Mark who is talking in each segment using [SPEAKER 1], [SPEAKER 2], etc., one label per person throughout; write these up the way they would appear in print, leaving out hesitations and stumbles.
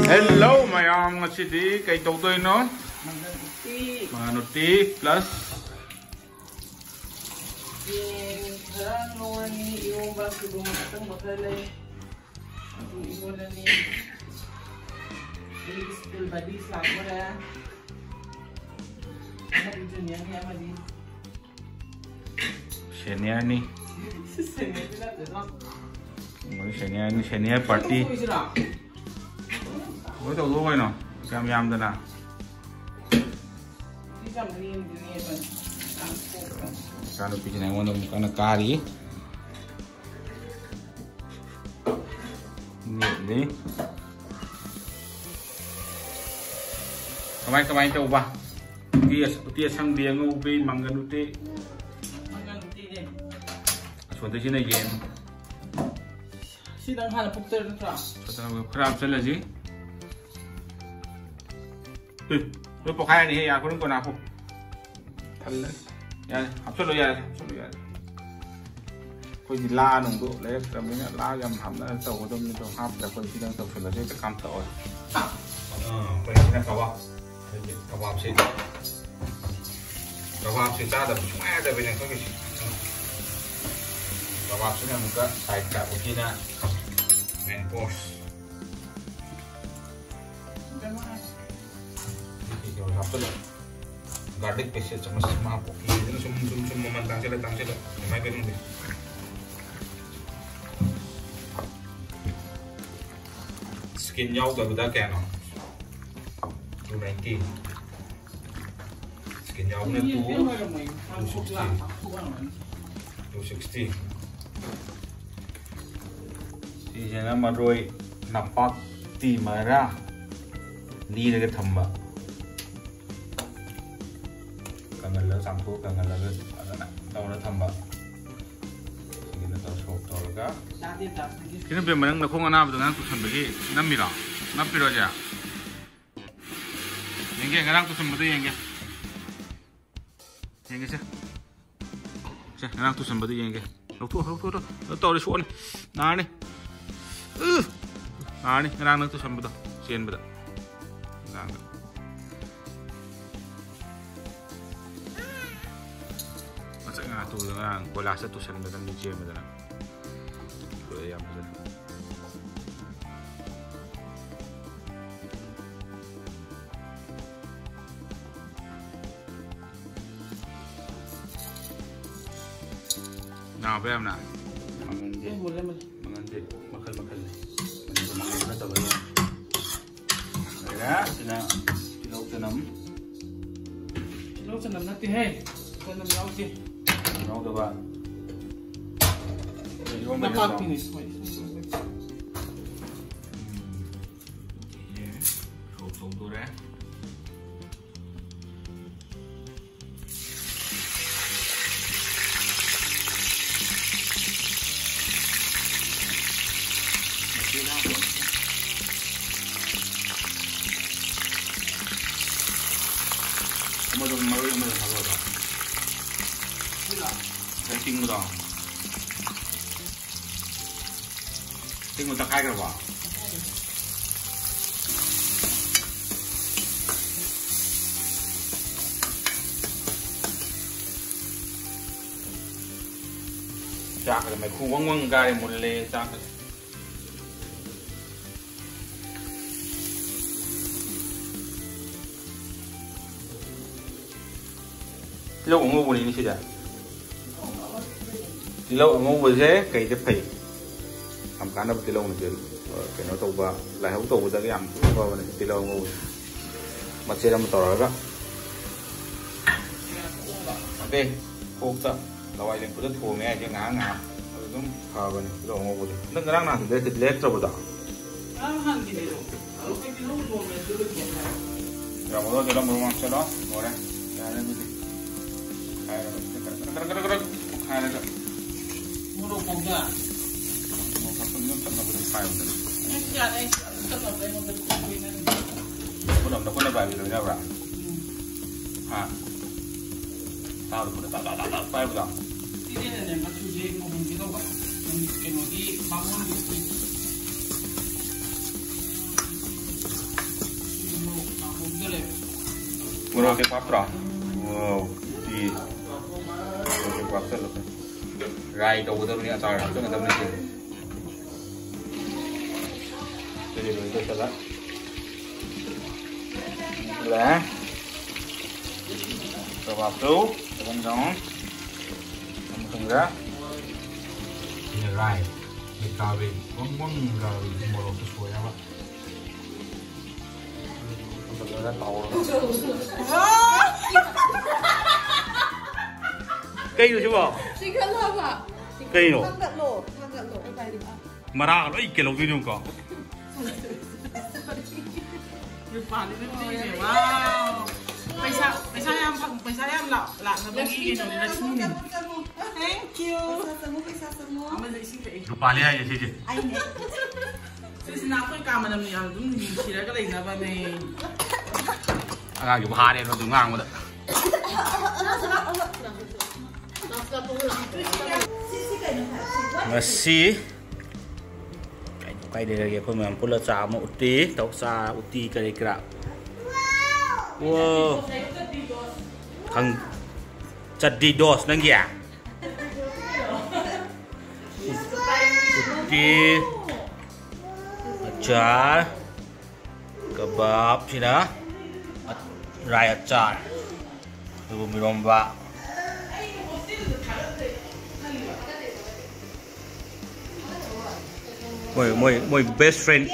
[SPEAKER 1] Hello, mayam ngasidi kay tawtoy no. Mga nuti plus
[SPEAKER 2] yung karang nungan ni yung bago bumatang makalay ang iwan na ni school badi sa ako na ano dito niya niya mali
[SPEAKER 1] Sheniani. Sheniani party. Ủa tao luôn rồi nó, xem yam đây nè. Sao được cái này ngon không? Cái này cà đi. Nhẹ đi. Các bạn cho ba. Tia sang dia ngopi mangga nuti. Suatu sini yen.
[SPEAKER 2] Sidang hal pukter ntra.
[SPEAKER 1] Suatu kerap salah sih. Tôi bọc hai này à, có những con nào không? Thân đấy. Ya, học xuất rồi ya, xuất rồi ya. Coi gì la nồng độ lấy tầm cái la gầm hầm đã tàu của tôi như tàu hấp là coi khi đang tàu chuyển là cái cam tàu rồi. Coi khi đang cầu vào, cầu vào xịt ra được chúng ai đây bên này có cái gì? Cầu vào sẽ là một cái tài cả của khi nào main course. Hafta lah, garlic paste cuma semua apa? Ini sum memantang sila, Mai ganun din. Skin nhau gak udah kayak no. 290. Skin nhau nya 260. Di sana maroi napak ti marah. Ni lagi tambah. Kangal lang sampo, kangal lang tao na thamba. Sige na tao shop tao ka. Kino ba manang nakong ana ba nang tusan bagi namira. Napiro ja. Yenge ngarang tusan bagi yenge. Yenge sa. Sa ngarang tusan bagi yenge. Lo tao ri suon. Na ni. Ni ngarang nang tusan bada. Sien bada. Ngarang. Tu dengan bola satu sen dalam DJ dalam. Boleh yang betul. Nah, apa yang nak? Mengantik, makan. Mengantik atau apa? Ya, Cilok senam nanti hei. Senam jauh sih. Nó được bạn. Dapat finish. Không tôi đấy. Mà rồi Cái tinh một đỏ. Tinh một tắc hai cái quả. Chạc là mày khu quăng gai một lê chạc. Lâu cũng ngu đi chứ lâu ngu vừa dễ cái tiếp phải làm cá đâu lâu này cái nó tàu vào lại không tàu ra cái ăn vào này lâu ngu mà chơi làm tàu rồi đó ok khô ta lâu ai lên cũng rất thua nghe chứ ngã rồi cũng khờ vào này lâu ngu rồi nó cái nào thì thịt lết rồi đó rồi một đôi thì làm một cho đó ngồi đây lên đi hai này Mau rokok nggak? Mau kapan nggak pernah berfile kan? Tetap mau berkumpul ini. Udah bagi dulu ya bro. Tahu udah tak file bro. Ini yang macam dia mau gitu bro. Yang di bangun gitu. Pakai patra. Wow, di. Pakai patra loh. Rai tahu betul ni acar, tu nak tahu ni. Jadi itu salah. Lah. Coba tu, teman-teman. Enggak. Ini rai. Ini kawin. Ngomong kawin mau sesuai apa? Sebenarnya tahu. Cây rồi chứ bộ?
[SPEAKER 2] Chị cần không ạ?
[SPEAKER 1] Cây rồi.
[SPEAKER 2] Thang cận lỗ, em phải đi.
[SPEAKER 1] Mà ra nó ít cái lồng tiêu dùng có.
[SPEAKER 2] Wow. Pesa em lạ begini nih sini. Thank you.
[SPEAKER 1] Pali aja sih.
[SPEAKER 2] Sisi nak kau kamera ni yang tu ni kira kalau ini apa ni?
[SPEAKER 1] Agak juga hari itu ngang udah. Masih. Cái đây là cái phần mềm pula trà một tí, tàu xa uti cái kira. Wow. Thằng jadi dos nang ya. Uti. Acar. Kebab sih dah. Rai acar. Ibu miromba. Moi best friend.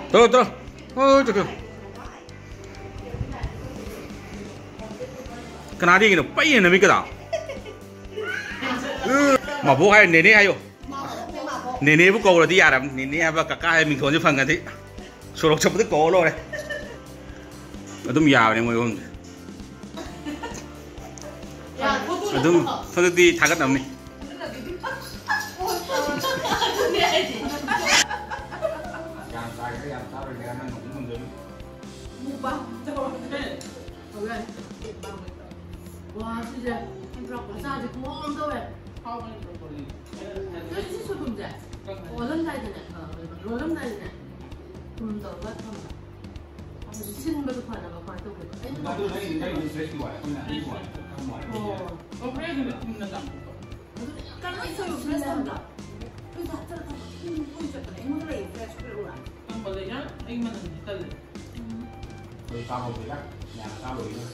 [SPEAKER 1] Tuh. Oh, cukup. Kenapa dia gini? Payah nak mikir tak? Mabuk hay nene ayo. Nene bu câu là tí à đầm, nene apa kakak hay mình thốn cho phần cái tí. Số lộc chụp tới cổ luôn này. Ở tôm giàu này mọi người. Ở tôm phân tí thằng cái đầm này.
[SPEAKER 2] Wah, sudah. Berapa saja kurang tu eh. Jadi sih sebelum je. Orang lain je. Orang lain je. Tahu tak apa? Sin baru pada apa tu?
[SPEAKER 1] Baru ni fresh dua,
[SPEAKER 2] Oh, okey ni nak. Kan itu fresh tak? Itu tak tak. Pun cakap ni mana lagi fresh keluar. Kan bolehnya, ini mana digital.
[SPEAKER 1] Rồi sao rồi đó, nhà sao rồi đó.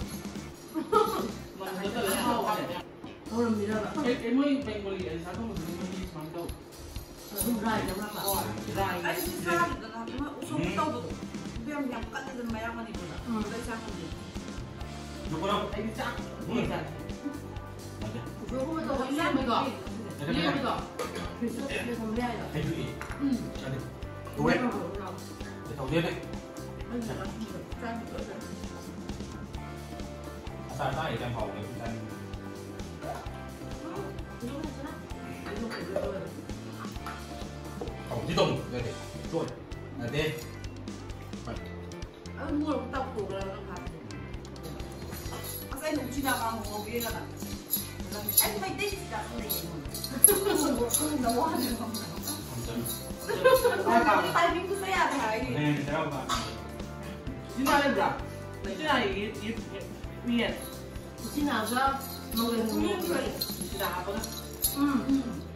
[SPEAKER 2] Mình rất là hao hại. Thôi làm gì đâu ạ? Cái mới bên Bali ấy sao không được mình đi sang đâu. Đúng rồi, đúng rồi. Rồi. Anh sao được là nó uống đâu được. Viêm nhầm cắt lên máy ăn mà đi được. Đây sao không được.
[SPEAKER 1] Đúng không?
[SPEAKER 2] Anh sao? Đúng rồi. Đúng không? Tôi không làm được. Đi được. Thì sao để không ra được.
[SPEAKER 1] Thấy gì? Đúng đấy. Để đầu tiên đấy.
[SPEAKER 2] Anh sẽ làm gì?
[SPEAKER 1] Sao ta để trong phòng này chúng ta phòng di động đây này rồi là đây
[SPEAKER 2] anh mua một tàu củ là nó hạt anh sẽ nấu chi nào vào ngồi kia là anh phải đi cả này không nấu ăn được không tay mình cứ xe à thầy
[SPEAKER 1] này sao mà
[SPEAKER 2] chứ nào lên được cái này miền chứ nào cơ mọi người mua rồi chứ nào cơ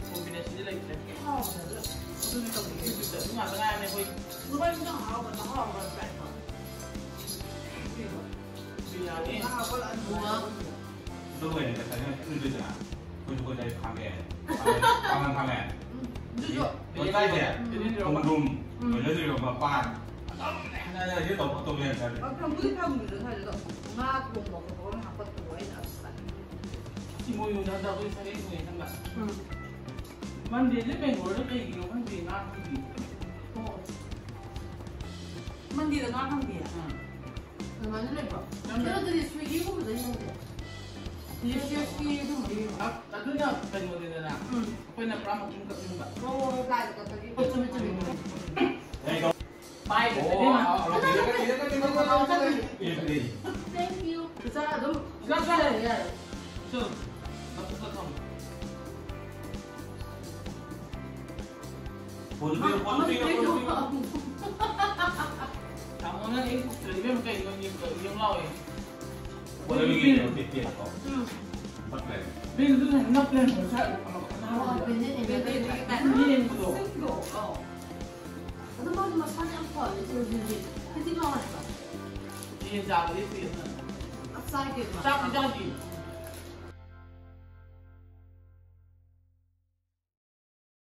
[SPEAKER 2] kombinasi dia lagi lagi hao benar tu ni kalau kita sudah semua tengah ni boleh luar ni hao benar hao benar baik bila ni hao benar dua
[SPEAKER 1] tôi về thì thấy nó đưa ra tôi đây khám bè khám bè tôi tay bè không đùm rồi lấy rồi mà pan đây là cái tổ liền rồi
[SPEAKER 2] không cứ theo mình được thôi được mà cùng một cái học vật tuổi là chỉ mua nhiều đâu tôi sẽ đi người thằng bạnมันดีได้เป็นหัวแล้วก็อีกมันดีมากมันดีมันดีแต่น้อยทั้งดีอ่ะมันไม่ได้แบบแล้วก็ดีสวีทก็ไม่ได้ยังไงดีสวีทก็ไม่ได้อ่ะแต่ก็เนี่ยเป็นโมเดลนะเป็นนักประมาณกับมึงแบบโอ้ได้ก็ตอนนี้ก็จะไม่จะมีไปโอ้เราดีก็ดี thank you คือจะดูก็ใช่ ရတယ်ဆိုတော့တော့တော့
[SPEAKER 1] ပေါ်ပြီးပေါ်ပြီး
[SPEAKER 2] တောင်းနေတယ်ဒီဘက်မှာရုံလောက်ရင်
[SPEAKER 1] ပေါ်ပြီးပြည့်တော့ပတ်လဲ
[SPEAKER 2] ဘယ်လိုလဲနောက်ပြန်ဆက်နား
[SPEAKER 3] ဘယ်နဲ့ဘယ်နဲ့
[SPEAKER 2] အဲ့ဒီနေလို့
[SPEAKER 3] 我他妈发现好的就是他经常玩的，
[SPEAKER 2] ဒီကြလေးပြည့်စမ်း
[SPEAKER 3] 啊，塞给嘛，
[SPEAKER 2] စားကြည့်